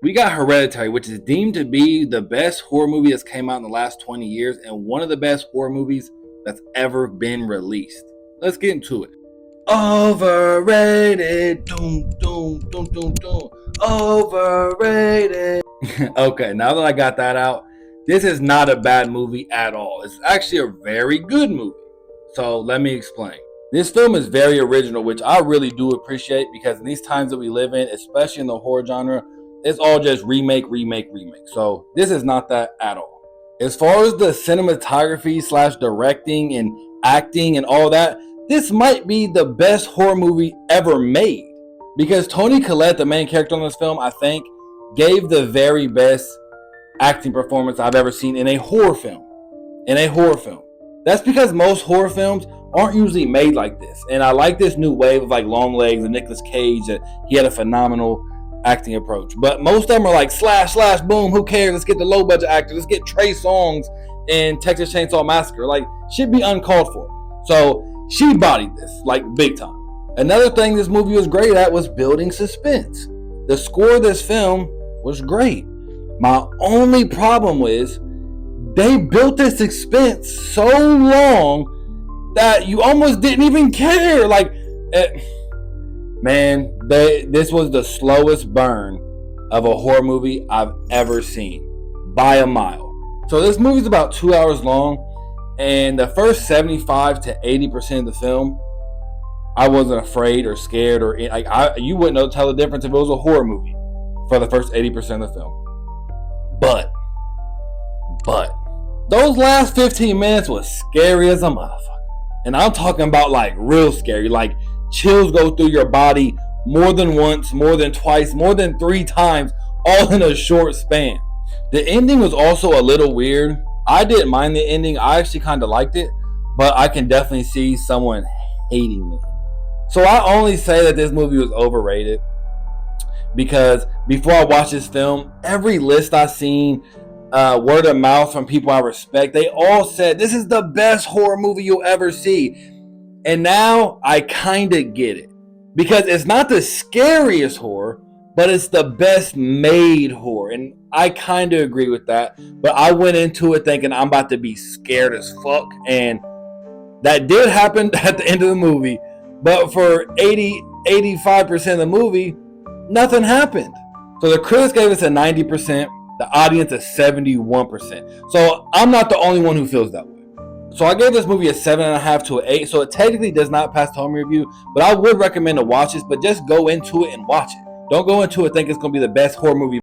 We got Hereditary, which is deemed to be the best horror movie that's came out in the last 20 years and one of the best horror movies that's ever been released. Let's get into it. Overrated. Doom, doom, doom, doom, doom. Overrated. Okay, now that I got that out, this is not a bad movie at all. It's actually a very good movie. So let me explain. This film is very original, which I really do appreciate because in these times that we live in, especially in the horror genre, it's all just remake, remake, remake. So this is not that at all. As far as the cinematography slash directing and acting and all that, this might be the best horror movie ever made. Because Toni Collette, the main character on this film, I think, gave the very best acting performance I've ever seen in a horror film. That's because most horror films aren't usually made like this. And I like this new wave of like Longlegs and Nicolas Cage that he had a phenomenal acting approach. But most of them are like slash, slash, boom, who cares? Let's get the low budget actor. Let's get Trey Songz in Texas Chainsaw Massacre. Like, should be uncalled for. So she bodied this like big time. Another thing this movie was great at was building suspense. The score of this film was great. My only problem was they built this suspense so long that you almost didn't even care. Like, this was the slowest burn of a horror movie I've ever seen by a mile. So this movie's about 2 hours long, and the first 75 to 80% of the film, I wasn't afraid or scared or you wouldn't know tell the difference if it was a horror movie for the first 80% of the film. But those last 15 minutes was scary as a motherfucker. And I'm talking about like real scary, like chills go through your body more than once, more than twice, more than 3 times, all in a short span. The ending was also a little weird. I didn't mind the ending. I actually kind of liked it, but I can definitely see someone hating it. So I only say that this movie was overrated because before I watched this film, every list I seen, word of mouth from people I respect, they all said this is the best horror movie you'll ever see. And now I kind of get it because it's not the scariest horror, but it's the best made horror. And I kind of agree with that. But I went into it thinking I'm about to be scared as fuck. And that did happen at the end of the movie. But for 85% of the movie, nothing happened. So the critics gave us a 90%, the audience a 71%. So I'm not the only one who feels that way. So I gave this movie a 7.5 to an 8. So it technically does not pass the home review, but I would recommend to watch this, but just go into it and watch it. Don't go into it thinking it's going to be the best horror movie